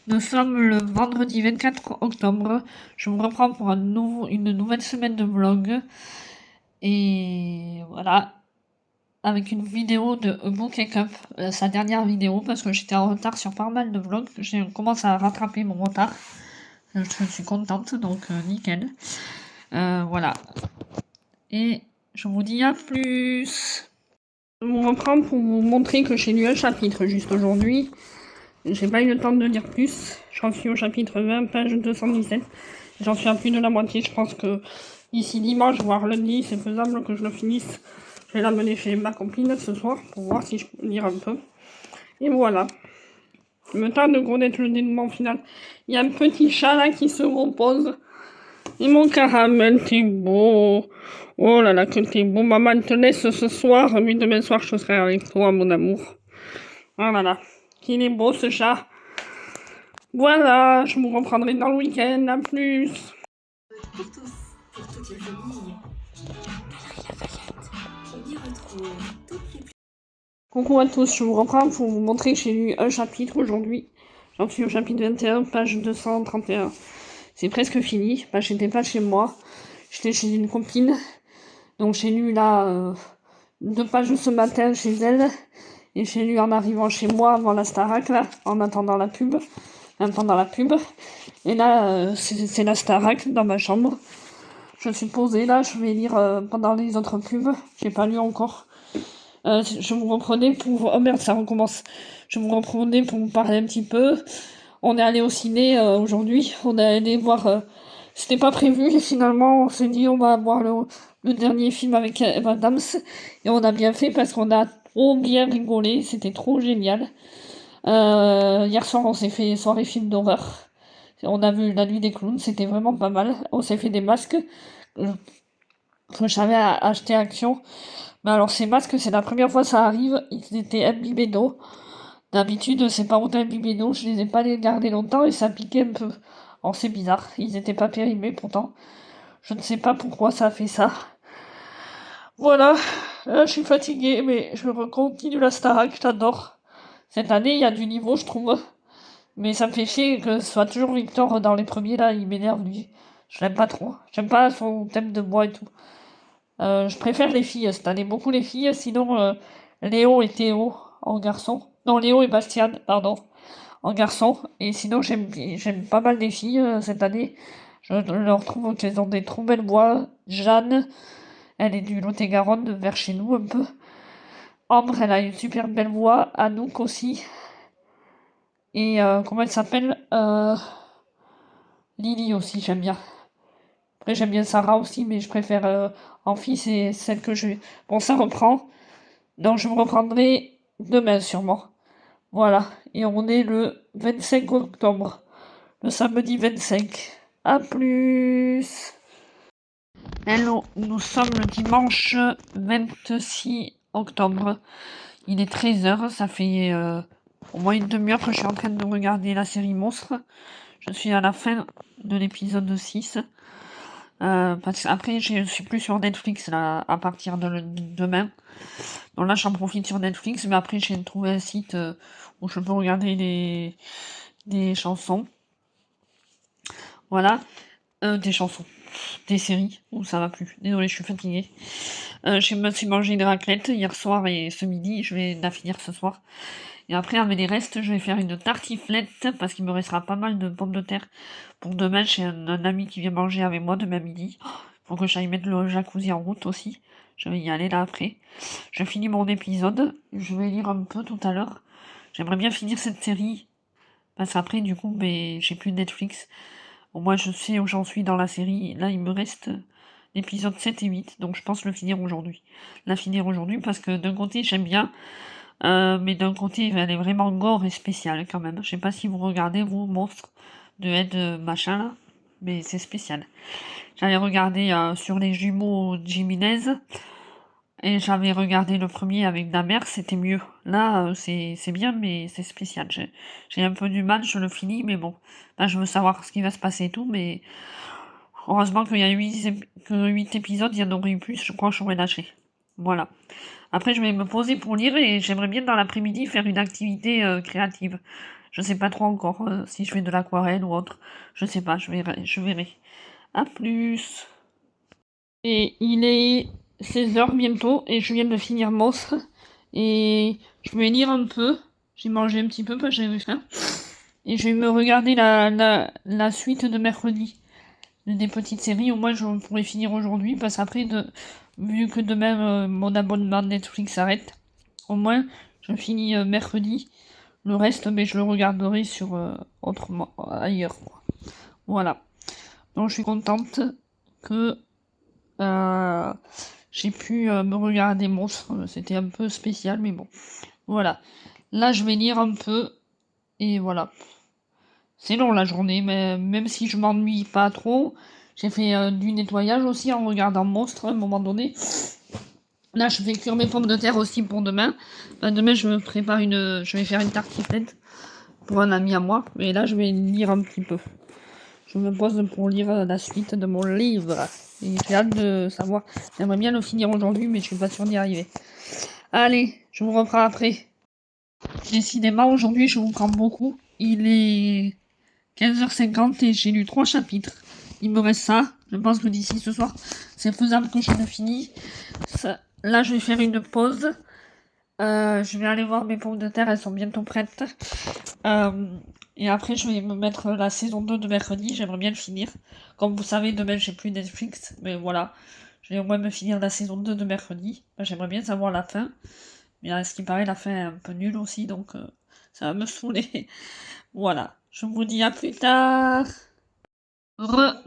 Nous sommes le vendredi 24 octobre. Je vous reprends pour une nouvelle semaine de vlog. Et voilà, avec une vidéo de Book and Cup, sa dernière vidéo, parce que j'étais en retard sur pas mal de vlogs. J'ai commencé à rattraper mon retard. Je suis contente, donc nickel. Voilà. Et je vous dis à plus. Je vous reprends pour vous montrer que j'ai lu un chapitre juste aujourd'hui. J'ai pas eu le temps de lire plus. J'en suis au chapitre 20, page 217. J'en suis à plus de la moitié. Je pense que d'ici dimanche, voire lundi, c'est faisable que je le finisse. Je vais l'amener chez ma copine ce soir pour voir si je peux lire un peu. Et voilà. Le temps de connaître le dénouement final. Il y a un petit chat là qui se repose. Et mon caramel, t'es beau. Oh là là, que t'es beau. Maman te laisse ce soir, mais demain soir, je serai avec toi, mon amour. Oh là là. Qu'il est beau ce chat. Voilà, je vous reprendrai dans le week-end. À plus. Pour tous, pour toute la famille. Valérie Lafayette. On y retrouve toutes les... Coucou à tous, je vous reprends pour vous montrer que j'ai lu un chapitre aujourd'hui. J'en suis au chapitre 21, page 231. C'est presque fini. Bah, j'étais pas chez moi. J'étais chez une copine. Donc j'ai lu là 2 pages ce matin chez elle. Et j'ai lu en arrivant chez moi avant la Starac, là, en attendant la pub. Pendant la pub. Et là, c'est la Starac dans ma chambre. Je suis posée là, je vais lire pendant les autres pubs. J'ai pas lu encore. Je vous reprenais pour... Oh merde, ça recommence. Je vous reprenais pour vous parler un petit peu. On est allé au ciné aujourd'hui. On est allé voir... C'était pas prévu et finalement on s'est dit on va voir le dernier film avec Eva Adams. Et on a bien fait parce qu'on a trop bien rigolé. C'était trop génial. Hier soir on s'est fait soirée film d'horreur. On a vu La Nuit des Clowns, c'était vraiment pas mal. On s'est fait des masques que j'avais acheté à Action. Mais alors ces masques, c'est la première fois que ça arrive, ils étaient imbibés d'eau. D'habitude, c'est pas autant imbibés d'eau, je les ai pas gardés longtemps et ça piquait un peu. Alors c'est bizarre, ils étaient pas périmés pourtant. Je ne sais pas pourquoi ça a fait ça. Voilà, là je suis fatiguée, mais je continue la Starac, j'adore. Cette année, il y a du niveau, je trouve. Mais ça me fait chier que ce soit toujours Victor dans les premiers, là, il m'énerve, lui. Je l'aime pas trop. J'aime pas son thème de bois et tout. Je préfère les filles cette année, beaucoup les filles. Sinon, Léo et Théo en garçon. Non, Léo et Bastien, pardon, en garçon. Et sinon, j'aime pas mal les filles cette année. Je leur trouve qu'elles ont des trop belles voix. Jeanne, elle est du Lot-et-Garonne, vers chez nous un peu. Ambre, elle a une super belle voix. Anouk aussi. Et comment elle s'appelle Lily aussi, j'aime bien. Après, j'aime bien Sarah aussi, mais je préfère en fille, c'est celle que je... Bon, ça reprend. Donc, je me reprendrai demain, sûrement. Voilà. Et on est le 25 octobre. Le samedi 25. À plus. Hello, nous sommes le dimanche 26 octobre. Il est 13h, ça fait au moins une demi-heure que je suis en train de regarder la série Monstre. Je suis à la fin de l'épisode 6. Parce qu'après, je suis plus sur Netflix là, à partir de demain. Donc là, j'en profite sur Netflix, mais après, j'ai trouvé un site où je peux regarder des chansons. Voilà. Des chansons. Des séries où ça va plus. Désolée, je suis fatiguée. Je me suis mangé une raclette hier soir et ce midi. Je vais la finir ce soir. Et après, avec les restes, je vais faire une tartiflette parce qu'il me restera pas mal de pommes de terre pour demain. J'ai un ami qui vient manger avec moi demain midi. Faut que j'aille mettre le jacuzzi en route aussi. Je vais y aller là après. Je finis mon épisode. Je vais lire un peu tout à l'heure. J'aimerais bien finir cette série. Parce qu'après, du coup, ben, j'ai plus Netflix. Au moins, je sais où j'en suis dans la série. Là, il me reste l'épisode 7 et 8. Donc, je pense le finir aujourd'hui. La finir aujourd'hui parce que d'un côté, j'aime bien. Mais d'un côté, elle est vraiment gore et spéciale quand même. Je sais pas si vous regardez, vous, Monstre de Ed machin là. Mais c'est spécial. J'avais regardé sur les jumeaux Jimenez. Et j'avais regardé le premier avec Damer, c'était mieux. Là, c'est bien, mais c'est spécial. J'ai un peu du mal, je le finis, mais bon. Là, je veux savoir ce qui va se passer et tout, mais heureusement qu'il y a 8 épisodes, il y en aurait eu plus, je crois que j'aurais lâché. Voilà. Après, je vais me poser pour lire et j'aimerais bien dans l'après-midi faire une activité créative. Je sais pas trop encore si je fais de l'aquarelle ou autre. Je sais pas, je verrai. À plus. Et il est 16 h bientôt et je viens de finir Monstre. Et je vais lire un peu. J'ai mangé un petit peu parce que j'avais faim. Et je vais me regarder la suite de mercredi. Des petites séries, au moins je pourrais finir aujourd'hui parce qu'après, vu que demain mon abonnement de Netflix s'arrête, au moins je finis mercredi. Le reste, mais je le regarderai sur autrement, ailleurs, quoi. Voilà. Donc je suis contente que euh, j'ai pu me regarder Monstre. C'était un peu spécial, mais bon. Voilà. Là, je vais lire un peu. Et voilà. C'est long la journée, mais même si je m'ennuie pas trop, j'ai fait du nettoyage aussi en regardant Monstre à un moment donné. Là, je vais cuire mes pommes de terre aussi pour demain. Demain, je vais faire une tartiflette pour un ami à moi. Mais là, je vais lire un petit peu. Je me pose pour lire la suite de mon livre. Et j'ai hâte de savoir. J'aimerais bien le finir aujourd'hui, mais je suis pas sûre d'y arriver. Allez, je vous reprends après. Décidément, aujourd'hui, je vous prends beaucoup. Il est 15h50 et j'ai lu 3 chapitres. Il me reste ça. Je pense que d'ici ce soir, c'est faisable que je le finisse. Là, je vais faire une pause. Je vais aller voir mes pommes de terre, elles sont bientôt prêtes. Et après, je vais me mettre la saison 2 de mercredi. J'aimerais bien le finir. Comme vous savez, demain, j'ai plus Netflix. Mais voilà, je vais au moins me finir la saison 2 de mercredi. J'aimerais bien savoir la fin. Mais à ce qui paraît, la fin est un peu nulle aussi, donc ça va me saouler. Voilà, je vous dis à plus tard.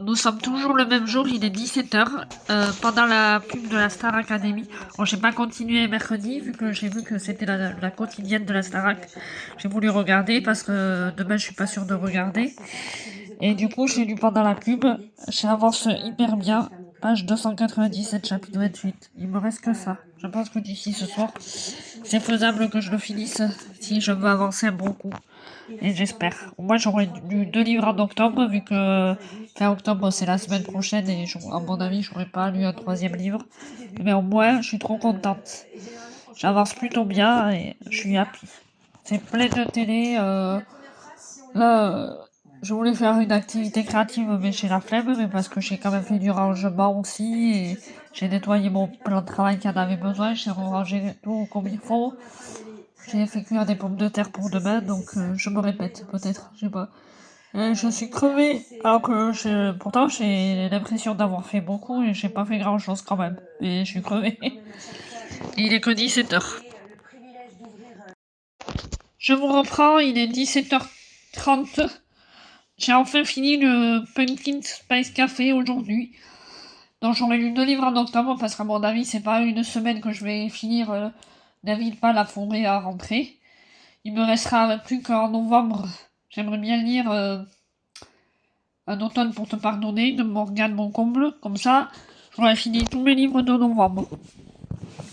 Nous sommes toujours le même jour, il est 17 h, pendant la pub de la Star Academy. Bon, j'ai pas continué mercredi, vu que j'ai vu que c'était la quotidienne de la Starac. J'ai voulu regarder, parce que demain, je suis pas sûre de regarder. Et du coup, j'ai lu pendant la pub, j'avance hyper bien. Page 297, chapitre 28. Il me reste que ça. Je pense que d'ici ce soir, c'est faisable que je le finisse, si je veux avancer un bon coup. Et j'espère. Moi, j'aurais lu 2 livres en octobre, vu que fin octobre, c'est la semaine prochaine, et à mon avis, j'aurais pas lu un 3e livre. Mais au moins, je suis trop contente. J'avance plutôt bien, et je suis happy. C'est plein de télé. Là, je voulais faire une activité créative, mais j'ai la flemme, mais parce que j'ai quand même fait du rangement aussi, et j'ai nettoyé mon plan de travail qui en avait besoin, j'ai rangé tout comme il faut. J'ai fait cuire des pommes de terre pour demain, donc je me répète peut-être, je sais pas. Je suis crevée, alors que pourtant j'ai l'impression d'avoir fait beaucoup et j'ai pas fait grand chose quand même. Mais je suis crevée. Il est que 17 h. Je vous reprends, il est 17h30. J'ai enfin fini le Pumpkin Spice Café aujourd'hui. Donc j'aurais lu 2 livres en octobre parce qu'à mon avis c'est pas une semaine que je vais finir N'invite pas la forêt à rentrer. Il me restera plus qu'en novembre. J'aimerais bien lire Un automne pour te pardonner de Morgane Moncomble. Comme ça, j'aurai fini tous mes livres de novembre.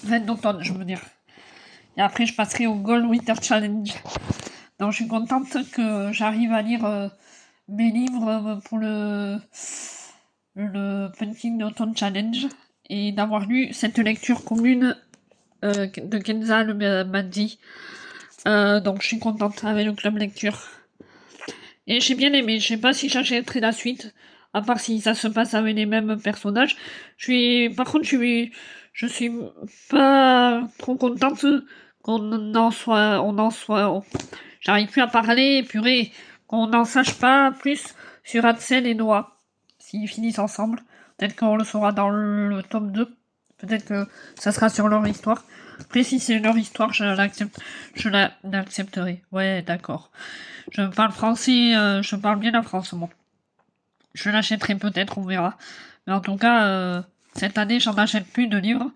Fin d'automne, je veux dire. Et après, je passerai au Gold Winter Challenge. Donc, je suis contente que j'arrive à lire mes livres pour le Pumpkin Autumn Challenge et d'avoir lu cette lecture commune de Kenza le Madi. Donc, je suis contente avec le club lecture. Et j'ai bien aimé, je sais pas si j'achèterai la suite, à part si ça se passe avec les mêmes personnages. Par contre, je suis pas trop contente j'arrive plus à parler, purée, qu'on n'en sache pas plus sur Hansel et Noah, s'ils finissent ensemble. Peut-être qu'on le saura dans le tome 2. Peut-être que ça sera sur leur histoire. Après, si c'est leur histoire, je l'accepterai. Ouais, d'accord. Je parle français, je parle bien la France, bon. Je l'achèterai peut-être, on verra. Mais en tout cas, cette année, j'en achète plus de livres.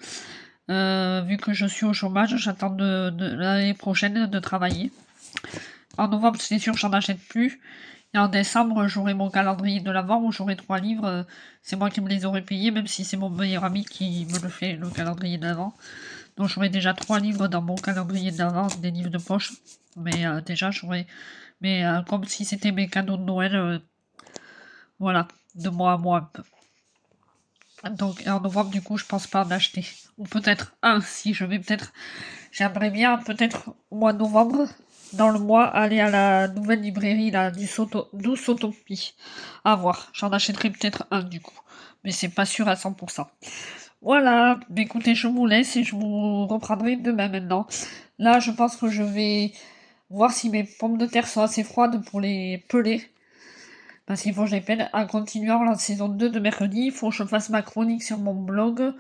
Vu que je suis au chômage, j'attends de l'année prochaine de travailler. En novembre, c'est sûr, j'en achète plus. Et en décembre, j'aurai mon calendrier de l'avant où j'aurai 3 livres. C'est moi qui me les aurais payés, même si c'est mon meilleur ami qui me le fait, le calendrier de l'avant. Donc j'aurai déjà 3 livres dans mon calendrier de l'avant, des livres de poche. Mais déjà, j'aurai... Mais comme si c'était mes cadeaux de Noël, voilà, de mois à mois un peu. Donc en novembre, du coup, je pense pas en acheter. Ou peut-être un, si je vais peut-être... J'aimerais bien, peut-être, au mois de novembre, dans le mois, aller à la nouvelle librairie là, Douce Utopie. À voir. J'en achèterai peut-être un du coup. Mais c'est pas sûr à 100%. Voilà. Mais écoutez, je vous laisse et je vous reprendrai demain maintenant. Là, je pense que je vais voir si mes pommes de terre sont assez froides pour les peler. Parce qu'il faut que je les pèle. En continuant la saison 2 de mercredi, il faut que je fasse ma chronique sur mon blog.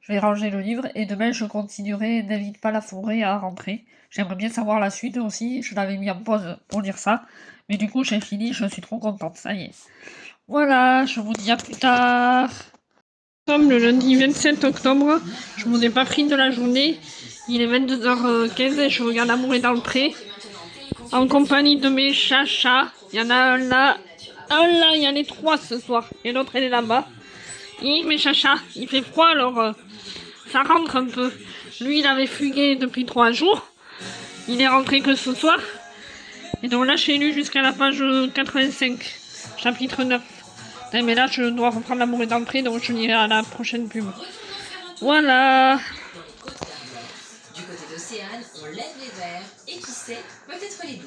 Je vais ranger le livre et demain je continuerai N'invite pas la forêt à rentrer. J'aimerais bien savoir la suite aussi. Je l'avais mis en pause pour lire ça. Mais du coup, j'ai fini, je suis trop contente. Ça y est. Voilà, je vous dis à plus tard. Comme le lundi 27 octobre, je m'en ai pas pris de la journée. Il est 22h15 et je regarde Amour est dans le pré. En compagnie de mes chachas. Il y en a un là. Un là, il y en a trois ce soir. Et l'autre, elle est là-bas. Et mes chachas, il fait froid alors ça rentre un peu. Lui, il avait fugué depuis 3 jours. Il est rentré que ce soir. Et donc là, j'ai lu jusqu'à la page 85, chapitre 9. Mais là, je dois reprendre L'amour est dans le pré, donc je lirai à la prochaine pub. Voilà. Du côté d'Océane, on lève les verres et qui sait, peut-être les deux.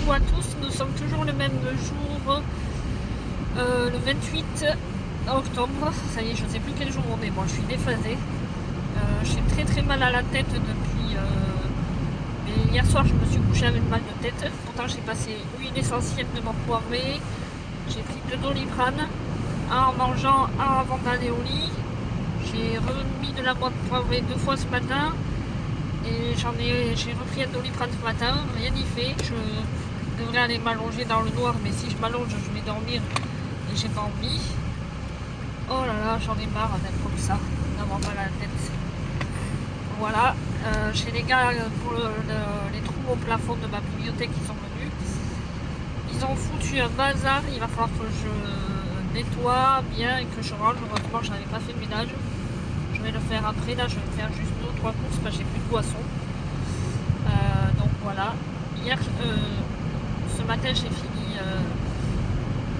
Coucou à tous, nous sommes toujours le même jour, le 28 octobre. Ça y est, je ne sais plus quel jour on est. Bon, je suis déphasée. J'ai très très mal à la tête depuis. Mais hier soir, je me suis couchée avec mal de tête. Pourtant, j'ai passé huile essentielle de mon poivré. J'ai pris de Doliprane en mangeant avant d'aller au lit. J'ai remis de la boîte poivrée 2 fois ce matin. Et j'ai repris un Doliprane ce matin, rien n'y fait. Je devrais aller m'allonger dans le noir, mais si je m'allonge, je vais dormir et j'ai pas envie. Oh là là, j'en ai marre d'être comme ça, d'avoir mal à la tête. Voilà, chez les gars, pour les trous au plafond de ma bibliothèque, ils sont venus. Ils ont foutu un bazar, il va falloir que je nettoie bien et que je range. Heureusement, je n'avais pas fait le ménage. Je vais le faire après, là je vais faire juste 2 ou 3 courses parce que j'ai plus de boisson. Donc voilà. Hier, ce matin j'ai fini,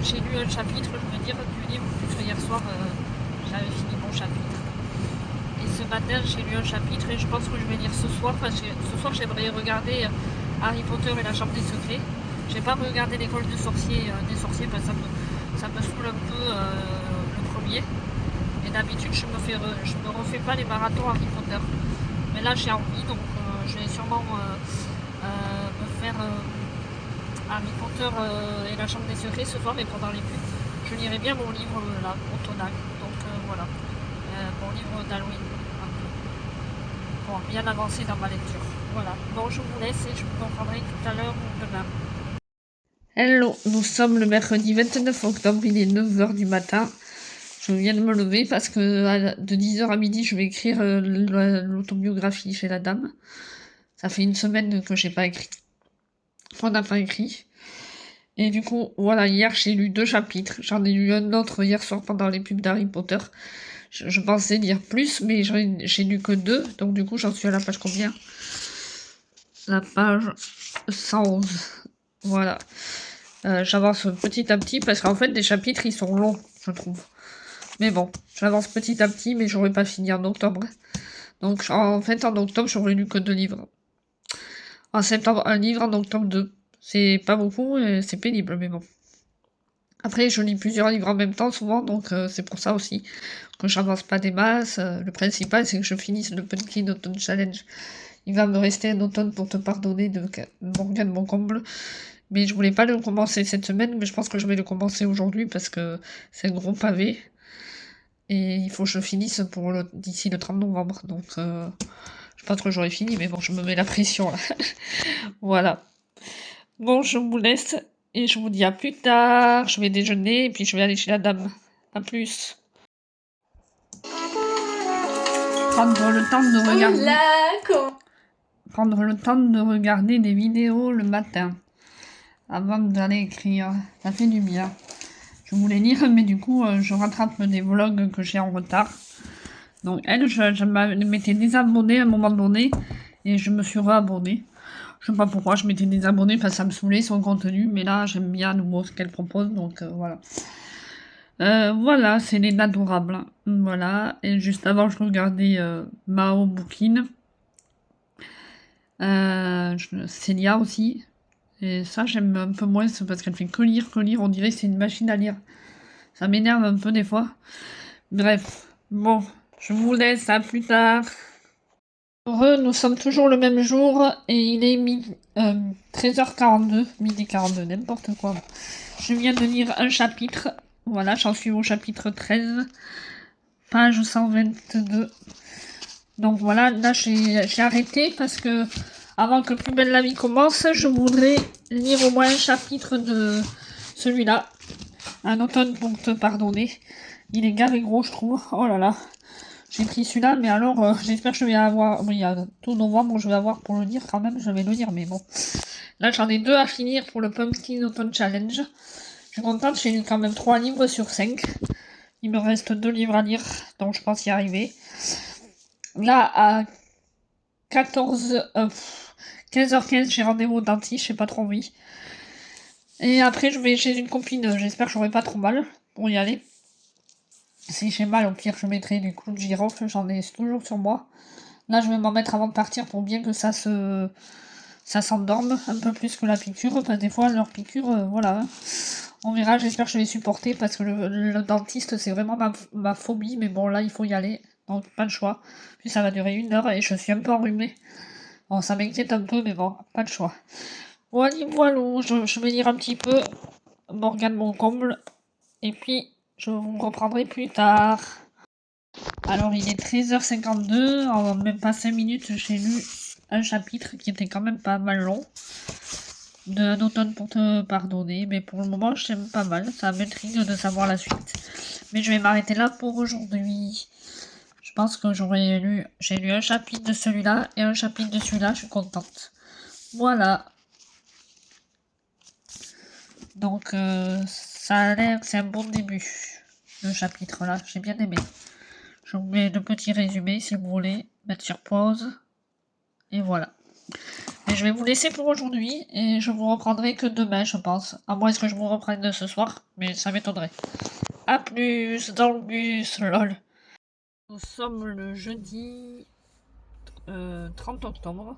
j'ai lu un chapitre, je veux dire, du livre, puisque hier soir j'avais fini mon chapitre. Et ce matin j'ai lu un chapitre et je pense que je vais lire ce soir, parce que ce soir j'aimerais regarder Harry Potter et la Chambre des Secrets. J'ai pas regardé l'école des sorciers parce que ça me saoule un peu le premier. Et d'habitude, je me refais pas les marathons Harry Potter. Mais là, j'ai envie, donc je vais sûrement me faire Harry Potter et la Chambre des Secrets ce soir, mais pendant les pubs. Je lirai bien mon livre là, automnal. Donc voilà, mon livre d'Halloween. Bon, bien avancé dans ma lecture. Voilà. Bon, je vous laisse et je vous reprendrai tout à l'heure ou demain. Hello, nous sommes le mercredi 29 octobre, il est 9h du matin. Je viens de me lever parce que de 10h à midi, je vais écrire l'autobiographie chez la dame. Ça fait 1 semaine que j'ai pas écrit. On n'a pas écrit. Et du coup, voilà, hier j'ai lu 2 chapitres. J'en ai lu un autre hier soir pendant les pubs d'Harry Potter. Je pensais lire plus, mais j'ai lu que 2. Donc du coup, j'en suis à la page combien? La page 111. Voilà. J'avance petit à petit parce qu'en fait, les chapitres, ils sont longs, je trouve. Mais bon, j'avance petit à petit, mais j'aurais pas fini en octobre. Donc, en fait, en octobre, j'aurais lu que 2 livres. En septembre, 1 livre, en octobre, 2. C'est pas beaucoup, c'est pénible, mais bon. Après, je lis plusieurs livres en même temps, souvent, donc c'est pour ça aussi que j'avance pas des masses. Le principal, c'est que je finisse le Pumpkin Autumn Challenge. Il va me rester un automne pour te pardonner de Morgane mon comble. Mais je voulais pas le commencer cette semaine, mais je pense que je vais le commencer aujourd'hui parce que c'est un gros pavé. Et il faut que je finisse d'ici le 30 novembre. Donc, je pense que j'aurai fini, mais bon, je me mets la pression là. Voilà. Bon, je vous laisse et je vous dis à plus tard. Je vais déjeuner et puis je vais aller chez la dame. À plus. Prendre le temps de regarder. Prendre le temps de regarder des vidéos le matin avant d'aller écrire. Ça fait du bien. Je voulais lire, mais du coup, je rattrape des vlogs que j'ai en retard. Donc, elle, je m'étais désabonnée à un moment donné et je me suis réabonnée. Je sais pas pourquoi, je m'étais désabonnée parce que ça me saoulait son contenu, mais là, j'aime bien à nouveau ce qu'elle propose, donc voilà. Voilà, c'est les adorables. Voilà, et juste avant, je regardais Mao Bouquine. Célia aussi. Et ça, j'aime un peu moins, c'est parce qu'elle fait que lire. On dirait que c'est une machine à lire. Ça m'énerve un peu des fois. Bref, bon, je vous laisse, à plus tard. Nous sommes toujours le même jour et il est 13h42, midi 42, n'importe quoi. Je viens de lire un chapitre, voilà, j'en suis au chapitre 13, page 122. Donc voilà, là j'ai arrêté parce que avant que Plus belle la vie commence, je voudrais lire au moins un chapitre de celui-là. Un automne pour te pardonner. Il est garé gros, je trouve. Oh là là. J'ai pris celui-là, mais alors j'espère que je vais avoir... Bon, il y a tout novembre, je vais avoir pour le lire quand même, je vais le lire, mais bon. Là, j'en ai 2 à finir pour le Pumpkin Autumn Challenge. Je suis contente, j'ai lu quand même 3 livres sur 5. Il me reste 2 livres à lire, donc je pense y arriver. Là, à 15h15, j'ai rendez-vous au dentiste, j'ai pas trop envie. Et après, je vais chez une copine, j'espère que j'aurai pas trop mal pour y aller. Si j'ai mal, au pire, je mettrai du clou de girofle, j'en ai toujours sur moi. Là, je vais m'en mettre avant de partir pour bien que ça s'endorme un peu plus que la piqûre, parce que des fois, leur piqûre, voilà. On verra, j'espère que je vais supporter, parce que le dentiste, c'est vraiment ma phobie, mais bon, là, il faut y aller, donc pas le choix. Puis ça va durer 1 heure, et je suis un peu enrhumée. Bon, ça m'inquiète un peu, mais bon, pas le choix. Voilà, je vais lire un petit peu Morgane Moncomble, et puis je vous reprendrai plus tard. Alors, il est 13h52, en même pas 5 minutes, j'ai lu un chapitre qui était quand même pas mal long. D'un automne pour te pardonner, mais pour le moment, j'aime pas mal. Ça m'intrigue de savoir la suite. Mais je vais m'arrêter là pour aujourd'hui. Je pense que j'ai lu un chapitre de celui-là et un chapitre de celui-là, je suis contente. Voilà. Donc, ça a l'air que c'est un bon début, le chapitre là. J'ai bien aimé. Je vous mets le petit résumé si vous voulez. Mettre sur pause. Et voilà. Et je vais vous laisser pour aujourd'hui. Et je vous reprendrai que demain, je pense. À moins que je vous reprenne ce soir. Mais ça m'étonnerait. A plus dans le bus, lol. Nous sommes le jeudi 30 octobre.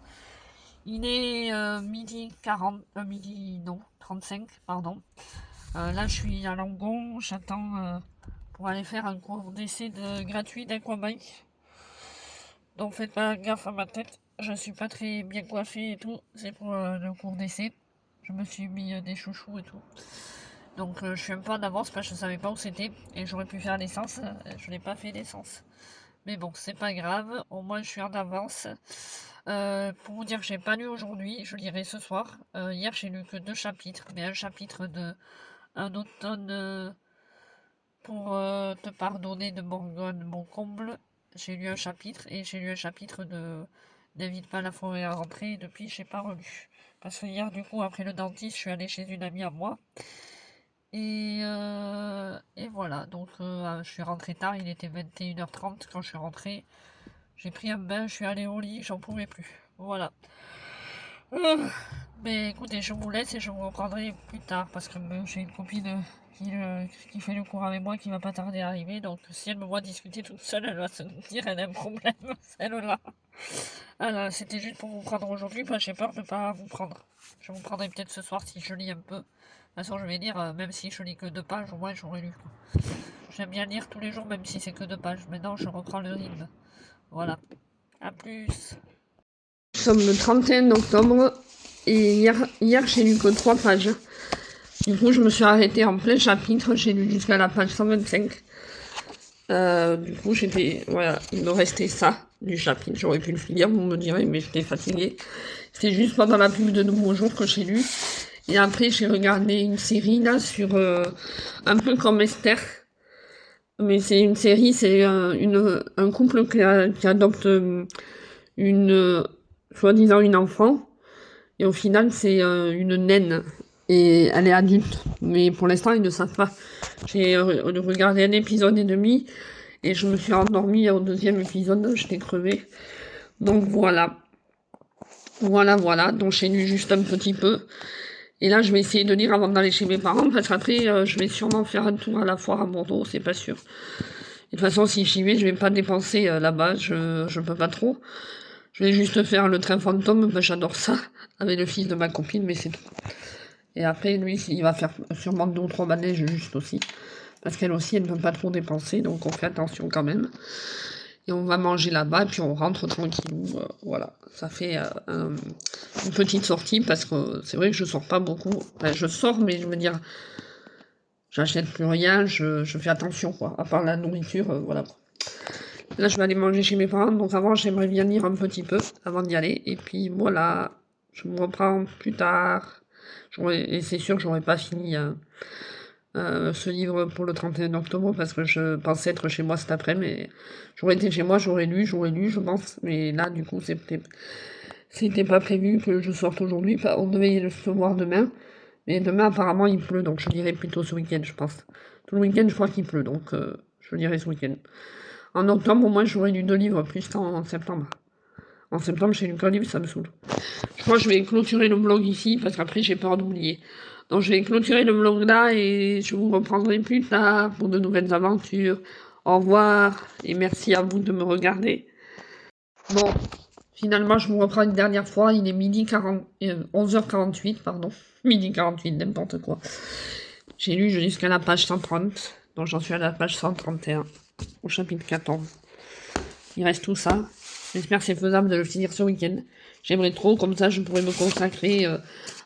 Il est midi 40. Midi, non, 35, pardon. Là, je suis à Langon. J'attends pour aller faire un cours d'essai gratuit d'Aquabike. Donc faites pas gaffe à ma tête, je suis pas très bien coiffée et tout, c'est pour le cours d'essai. Je me suis mis des chouchous et tout. Donc je suis un peu en avance parce que je savais pas où c'était et j'aurais pu faire l'essence, je n'ai pas fait l'essence. Mais bon, c'est pas grave, au moins je suis en avance. Pour vous dire que j'ai pas lu aujourd'hui, je lirai ce soir. Hier j'ai lu que 2 chapitres, mais un chapitre de Un automne pour te pardonner de Morgane Moncomble. J'ai lu un chapitre et j'ai lu un chapitre de N'invite pas la forêt à rentrer et depuis j'ai pas relu. Parce que hier du coup après le dentiste je suis allée chez une amie à moi. Et voilà, donc je suis rentrée tard, il était 21h30 quand je suis rentrée. J'ai pris un bain, je suis allée au lit, j'en pouvais plus. Voilà. Mais écoutez, je vous laisse et je vous reprendrai plus tard parce que j'ai une copine qui fait le cours avec moi qui va pas tarder à arriver. Donc si elle me voit discuter toute seule, elle va se dire elle a un problème, celle-là. Alors c'était juste pour vous prendre aujourd'hui, parce que j'ai peur de pas vous prendre. Je vous prendrai peut-être ce soir si je lis un peu. De toute façon je vais lire, même si je lis que 2 pages, au moins j'aurai lu. J'aime bien lire tous les jours même si c'est que 2 pages. Maintenant je reprends le rythme. Voilà. A plus. Nous sommes le 31 octobre et hier j'ai lu que 3 pages. Du coup je me suis arrêtée en plein chapitre, j'ai lu jusqu'à la page 125. Du coup voilà, il me restait ça du chapitre, j'aurais pu le finir, vous me direz, mais j'étais fatiguée. C'était juste pendant la pub de Nouveau Jour que j'ai lu. Et après, j'ai regardé une série là sur un peu comme Esther. Mais c'est une série, c'est un couple qui adopte une soi-disant une enfant. Et au final, c'est une naine. Et elle est adulte. Mais pour l'instant, ils ne savent pas. J'ai regardé un épisode et demi. Et je me suis endormie au deuxième épisode. J'étais crevée. Donc voilà. Voilà. Donc j'ai lu juste un petit peu. Et là, je vais essayer de lire avant d'aller chez mes parents. Parce qu'après, je vais sûrement faire un tour à la foire à Bordeaux. C'est pas sûr. De toute façon, si j'y vais, je vais pas dépenser là-bas. Je peux pas trop. Je vais juste faire le train fantôme, ben, j'adore ça, avec le fils de ma copine, mais c'est tout. Et après, lui, il va faire sûrement 2 ou 3 manèges juste aussi. Parce qu'elle aussi, elle ne peut pas trop dépenser, donc on fait attention quand même. Et on va manger là-bas, puis on rentre tranquillou. Voilà, ça fait une petite sortie, parce que c'est vrai que je sors pas beaucoup. Enfin, je sors, mais je veux dire, j'achète plus rien, je fais attention, quoi. À part la nourriture, voilà. Là, je vais aller manger chez mes parents, donc avant, j'aimerais bien lire un petit peu avant d'y aller. Et puis voilà, je me reprends plus tard. Et c'est sûr que j'aurais pas fini ce livre pour le 31 octobre parce que je pensais être chez moi cet après, mais j'aurais été chez moi, j'aurais lu, je pense. Mais là, du coup, c'était pas prévu que je sorte aujourd'hui. On devait le voir demain. Mais demain, apparemment, il pleut, donc je lirai plutôt ce week-end, je pense. Tout le week-end, je crois qu'il pleut, donc je lirai ce week-end. En octobre, au moins, j'aurai lu 2 livres, plus qu'en septembre. En septembre, j'ai lu qu'un livre, ça me saoule. Je crois que je vais clôturer le blog ici, parce qu'après, j'ai peur d'oublier. Donc, je vais clôturer le blog là, et je vous reprendrai plus tard pour de nouvelles aventures. Au revoir, et merci à vous de me regarder. Bon, finalement, je vous reprends une dernière fois. Il est 11h48, pardon. Midi 48, n'importe quoi. J'ai lu jusqu'à la page 130, donc j'en suis à la page 131. Au chapitre 14. Il reste tout ça. J'espère que c'est faisable de le finir ce week-end. J'aimerais trop, comme ça je pourrais me consacrer à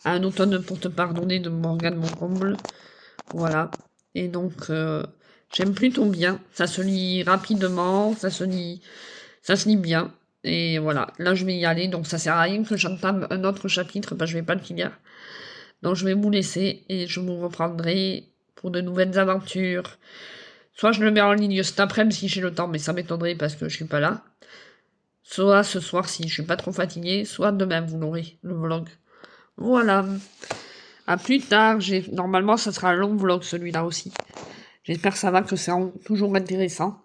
un automne pour te pardonner de Morgane Moncomble. Voilà. Et donc, j'aime plutôt bien. Ça se lit rapidement, ça se lit bien. Et voilà, là je vais y aller, donc ça sert à rien que j'entame un autre chapitre, je vais pas le finir. Donc je vais vous laisser et je vous reprendrai pour de nouvelles aventures. Soit je le mets en ligne cet après-midi si j'ai le temps, mais ça m'étonnerait parce que je suis pas là. Soit ce soir si je suis pas trop fatiguée, soit demain vous l'aurez, le vlog. Voilà. À plus tard, normalement ça sera un long vlog celui-là aussi. J'espère que ça va, que c'est toujours intéressant.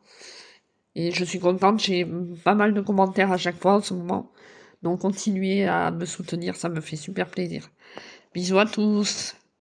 Et je suis contente, j'ai pas mal de commentaires à chaque fois en ce moment. Donc continuez à me soutenir, ça me fait super plaisir. Bisous à tous.